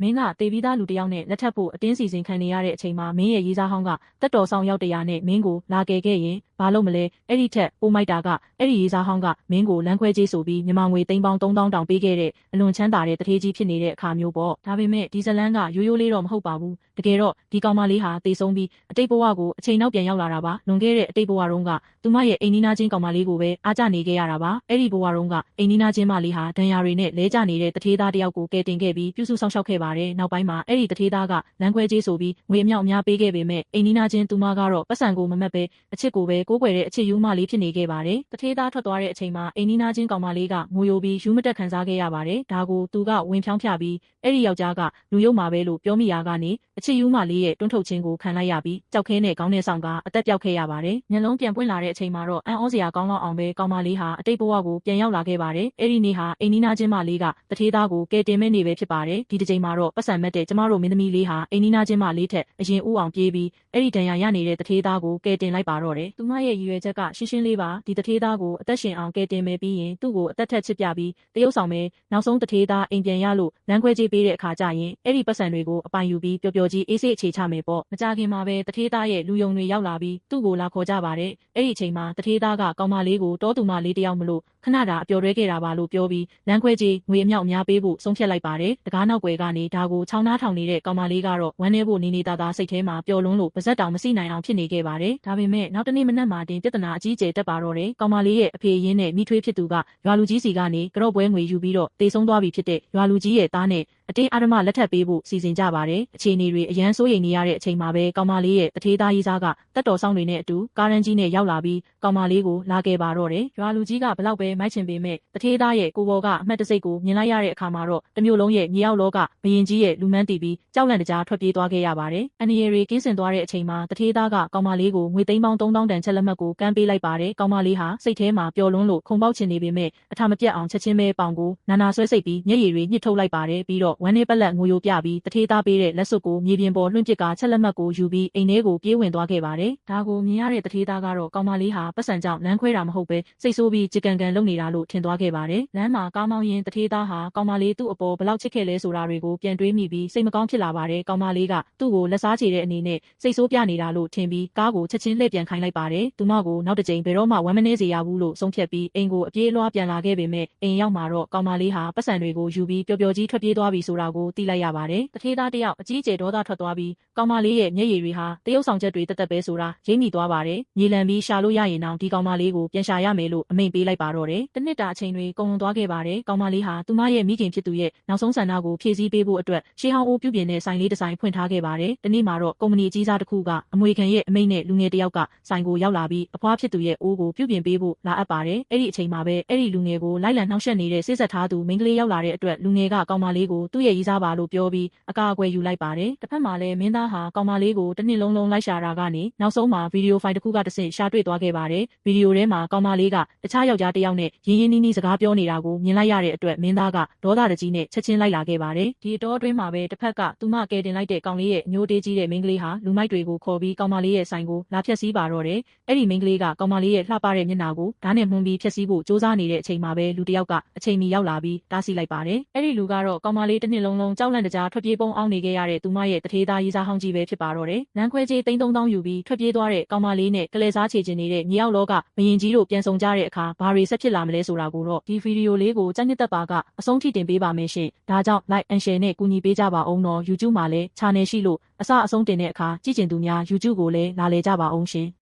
မင်းကတေပြီးသားလူတယောက်နဲ့လက်ထပ်ဖို့အတင်းစီစဉ်ခံနေရတဲ့အချိန်မှာမင်းရဲ့ရေးစားဟောင်းကတက်တော်ဆောင်ရောက်တရားနဲ့မင်းကိုလာကယ်ခဲ့ရင်ဘာလို့မလဲအဲ့ဒီထက်ပိုမိုက်တာကအဲ့ဒီရေးစားဟောင်းကမင်းကိုလမ်းခွဲကြေးဆိုပြီးမြန်မာငွေသိန်းပေါင်း3000တောင်ပေးခဲ့တဲ့အလွန်ချမ်းသာတဲ့တထေးကြီးဖြစ်နေတဲ့အခါမျိုးပေါ့ဒါပေမဲ့ဒီဇလန်းကရိုးရိုးလေးတော့မဟုတ်ပါဘူးတကယ်တော့ဒီကောင်မလေးဟာတေဆုံးပြီးအတိတ်ဘဝကိုအချိန်နောက်ပြန်ရောက်လာတာပါလွန်ခဲ့တဲ့အတိတ်ဘဝတုန်းကသူမရဲ့အိမ်နီးနားချင်းကောင်မလေးကိုပဲအားကျနေခဲ့ရတာပါအဲ့ဒီဘဝတုန်းကအိမ်နီးနားချင်းမလေးဟာဒဏ်ရာတွေနဲ့လဲကျနေတဲ့တထေးသားတယောက်ကိုကယ်တင်ခဲ့ပြီးပြုစုဆောင်ရှောက်ခဲ့ပါတယ်နောက်ပိုင်းမှာအဲ့ဒီတထေးသားကလမ်းခွဲကြေးဆိုပြီးငွေအမြောက်အများပေးခဲ့ပေမဲ့အိမ်နီးနားချင်းသူမကတော့ပတ်စံကိုမမက်ပဲအချစ်ကိုပဲကိုးကွယ်တဲ့အချစ်ယူမလေးဖြစ်နေခဲ့ပါတယ်တထေးသားထွက်သွားတဲ့အချိန်မှာအိမ်နီးနားချင်းကောင်မလေးကငိုယိုပြီးယူမတက်ခံစားခဲ့ရပါတယ်ဒါကိုသူကဝင်ဖြောင်းဖြပြီးအဲ့ဒီယောက်ျားကလူယုံမှာပဲလို့ပြောမိရာကနေအချစ်ယူမလေးရဲ့တွန်းထုတ်ခြင်းကိုခံလိုက်ရပြီးကြောက်ခဲနဲ့ခေါင်းနဲ့ဆောင်ကအသက်ပြောက်ခဲ့ရပါတယ်မျက်လုံးပြန်ပွင့်လာတဲ့အချိန်မှာတော့အံ့ဩစရာကောင်းလောက်အောင်ပဲကောင်မလေးဟာအတိတ်ဘဝကိုပြန်ရောက်လာခဲ့ပါတယ်အဲ့ဒီနေ့ဟာအိမ်နီးနားချင်းမလေးကတထေးသားကိုကယ်တင်မဲ့နေပဲဖြစ်ပါတယ်ဒီတစ်ချိန်မှာတော့ပတ်စံမဲ့တဲ့ကျမတို့မင်းသမီးလေးဟာအိမ်နီးနားချင်းမလေးထက်အရင်ဦးအောင်ပြေးပြီးအဲ့ဒီဒဏ်ရာရနေတဲ့တထေးသားကိုကယ်တင်လိုက်ပါတော့တယ်သူမရဲ့ရည်ရွယ်ချက်ကရှင်းရှင်းလေးပါဒီတထေးသားကိုအသက်ရှင်အောင်ကယ်တင်မယ်ပြီးရင်သူ့ကိုအသက်ထက်ချစ်ပြပြီးတရုပ်ဆောင်မယ်နောက်ဆုံးတထေးသားအိမ်ပြန်ရလို့လမ်းခွဲကြေးပေးတဲ့အခါကျရင်အဲ့ဒီပတ်စံတွေကိုအပိုင်ယူပြီးပျော်ပျော်ကြီးအေးဆေးအခြေချမယ်ပေါ့မကြခင်မှာပဲတထေးသားရဲ့လူယုံတွေရောက်လာပြီးသူ့ကိုလာခေါ်ကြပါတယ်အဲ့ဒီအချိန်မှာတထေးသားကကောင်မလေးကိုတောသူမလေးတယောက်မလို့ခဏတာအပျော်ရဲခဲ့တာပါလို့ပြောပြီးလမ်းခွဲကြေးငွေအမြောက်အများပေးဖို့ဆုံးဖြတ်လိုက်ပါတယ်တကားနောက်ွယ်ကနေဒါကိုချောင်းနှားထောင်နေတဲ့ကောင်မလေးကတော့ဝမ်းနေဖို့နေနေသားသားစိတ်ထဲမှာပျော်လွန်းလို့ပါဇက်တောင်မစိနိုင်အောင်ဖြစ်နေခဲ့ပါတယ်ဒါပေမဲ့နောက်တနေ့မနက်မှာတင်ပြဿနာအကြီးအကျယ်တက်ပါတော့တယ်ကောင်မလေးရဲ့အဖေရင်းနဲ့မိထွေးဖြစ်သူကရွာလူကြီးစီကနေကြော့ပွဲငွေယူပြီးတော့တေဆုံးသွားပြီဖြစ်တဲ့ရွာလူကြီးရဲ့သားနဲ့အတင်းအာဓမလက်ထပ်ပေးဖို့စီစဉ်ကြပါတယ်အခြေအနေတွေအရန်စိုးရိမ်နေရတဲ့အချိန်မှာပဲကောင်မလေးရဲ့တထေးသားရေးစားကတက်တော်ဆောင်တွေနဲ့အတူကားရန်ကြီးနဲ့ရောက်လာပြီးကောင်မလေးကိုလာခဲ့ပါတော့တယ်ရွာလူကြီးကဘလောက်ပဲမိုက်ချင်ပေမဲ့တထေးသားရဲ့ကိုဘော်ကအမှတ်တစိတ်ကိုမြင်လိုက်ရတဲ့အခါမှာတော့တမျိုးလုံးရဲ့မြေအောက်လောကဘယင်ကြီးရဲ့လူမန်းတီပြီးကြောက်လန့်တကြားထွက်ပြေးသွားခဲ့ရပါတယ်အန်နီရီကင်းစင်သွားတဲ့အချိန်မှာတထေးသားကကောင်မလေးကိုငွေသိန်းပေါင်း3000တန်ချက်လက်မှတ်ကိုကမ်းပေးလိုက်ပါတယ်ကောင်မလေးဟာစိတ်ထဲမှာပျော်လွန်းလို့ခုန်ပေါက်ချင်နေပေမဲ့အထမပြတ်အောင်ချက်ချင်းပဲပေါင်ကိုနာနာဆွဲစိတ်ပြီးမျက်ရည်တွေညှစ်ထုတ်လိုက်ပါတယ်ပြီးတော့ဝမ်းနေပလက်ငိုယိုပြပြီးတထေးသားပေးတဲ့လက်စွပ်ကိုမြေပြင်ပေါ်လွှင့်ပစ်ကချက်လက်မှတ်ကိုယူပြီးအိမ်ထဲကိုပြေးဝင်သွားခဲ့ပါတယ်ဒါကိုမြင်ရတဲ့တထေးသားကတော့ကောင်မလေးဟာပတ်စံကြောင့်လမ်းခွဲတာမဟုတ်ပဲစိတ်ဆိုးပြီးကြည်ကန်လုပ်နေတာလို့ထင်သွားခဲ့ပါတယ်လမ်းမှာကားမောင်းရင်တထေးသားဟာကောင်မလေးသူ့အပေါ်ဘလောက်ချစ်ခဲ့လဲဆိုတာတွေကိုပြန်တွေးမိပြီးစိတ်မကောင်းဖြစ်လာပါတယ်ကောင်မလေးကသူ့ကိုလက်စားချေတဲ့အနေနဲ့စိတ်ဆိုးပြနေတာလို့ထင်ပြီးကားကိုချက်ချင်းလှည့်ပြန်ခိုင်းလိုက်ပါတယ်သူမကိုနောက်တစ်ကြိမ်ဘယ်တော့မှဝမ်းမနေစေရဘူးလို့ဆုံးဖြတ်ပြီးအိမ်ကိုအပြေးအလွှားပြန်လာခဲ့ပေမဲ့အိမ်ရောက်မှာတော့ကောင်မလေးဟာပတ်စံတွေကိုယူပြီးပျော်ပျော်ကြီးထွက်ပြေးသွားပြီဆိုတာကိုသိလိုက်ရပါတယ်တထေးသားတယောက်အကြီးကျယ်ဒေါသထွက်သွားပြီးကောင်မလေးရဲ့မျက်ရည်တွေဟာတရုပ်ဆောင်ချက်တွေတက်တက်ပဲဆိုတာရိပ်မိသွားပါတယ်မြေလံပြီးရှာလို့ရရင်တော့ဒီကောင်မလေးကိုပြန်ရှာရမယ်လို့အမိန့်ပေးလိုက်ပါတော့တယ်တစ်နှစ်တာအချိန်တွေကုန်လွန်သွားခဲ့ပါတယ်ကောင်မလေးဟာသူမရဲ့မိခင်ဖြစ်သူရဲ့နောက်ဆုံးဆန္ဒကိုဖြည့်ဆည်းပေးဖို့အတွက်ရှေးဟောင်းအိုးပြုပြင်တဲ့ဆိုင်လေးတစ်ဆိုင်ဖွင့်ထားခဲ့ပါတယ်ဒီနေ့မှာတော့ကုမ္ပဏီအကြီးစားတစ်ခုကအမွေခံရဲ့အမိန့်နဲ့လူငယ်တစ်ယောက်ကဆိုင်ကိုရောက်လာပြီးအဖွားဖြစ်သူရဲ့အိုးကိုပြုပြင်ပေးဖို့လာအပ်ပါတယ်အဲ့ဒီအချိန်မှာပဲအဲ့ဒီလူငယ်ကိုလိုက်လံနှောက်ယှက်နေတဲ့စိတ်ဆက်ထားသူမိန်းကလေးရောက်လာတဲ့အတွက်လူငယ်ကကောင်မလေးကိုသူ့ရဲ့ရီးစားပါလို့ပြောပြီးအကာအကွယ်ယူလိုက်ပါတယ်တစ်ဖက်မှာလည်းမင်းသားဟာကောင်မလေးကိုတစ်နှစ်လုံးလိုက်ရှာတာကနေနောက်ဆုံးမှာဗီဒီယိုဖိုင်တစ်ခုကတစ်ဆင့်ရှာတွေ့သွားခဲ့ပါတယ်ဗီဒီယိုထဲမှာကောင်မလေးကတခြားယောက်ျားတစ်ယောက်နဲ့ရင်းရင်းနှီးနှီးစကားပြောနေတာကိုမြင်လိုက်ရတဲ့အတွက်မင်းသားကဒေါသတကြီးနဲ့ချက်ချင်းလိုက်လာခဲ့ပါတယ်ဒီအတောအတွင်းမှာပဲတစ်ဖက်ကသူမကယ်တင်လိုက်တဲ့ကောင်လေးရဲ့အညိုတေးကြီးတဲ့မိန်းကလေးဟာလူမိုက်တွေကိုခေါ်ပြီးကောင်မလေးရဲ့ဆိုင်ကိုလာဖျက်ဆီးပါတော့တယ်အဲ့ဒီမိန်းကလေးကကောင်မလေးရဲ့လှပတဲ့မျက်နှာကိုဓာတ်နဲ့မှုန်းပြီးဖျက်ဆီးဖို့စ조사နေတဲ့အချိန်မှာပဲလူတစ်ယောက်ကအချိန်မီရောက်လာပြီးတားဆီးလိုက်ပါတယ်အဲ့ဒီလူကတော့ကောင်မလေးတစ်နှစ်လုံးကြောက်လန့်တကြားထွက်ပြေးပုံအောင်နေခဲ့ရတဲ့သူမရဲ့တထေးသားရေးစားဟောင်းကြီးပဲဖြစ်ပါတော့တယ်လမ်းခွဲကြေး3000ယူပြီးထွက်ပြေးသွားတဲ့ကောင်မလေးနဲ့ကလေးစားချေချင်နေတဲ့မြေအောက်လောကဘယင်ကြီးတို့ပြန်ဆောင်ကြတဲ့အခါဘာတွေဆက်ဖြစ်လာမလဲဆိုတာကိုတော့ဒီဗီဒီယိုလေးကိုကြိုက်နှစ်သက်ပါကအဆုံးထိတင်ပေးပါမယ်ရှင်ဒါကြောင့် like and share နဲ့ကူညီပေးကြပါအောင်နော် YouTube မှာလည်း channel ရှိလို့အစအဆုံးတင်တဲ့အခါကြည့်ကျင်သူများ YouTube ကိုလည်းလာလေကြပါအောင်ရှင်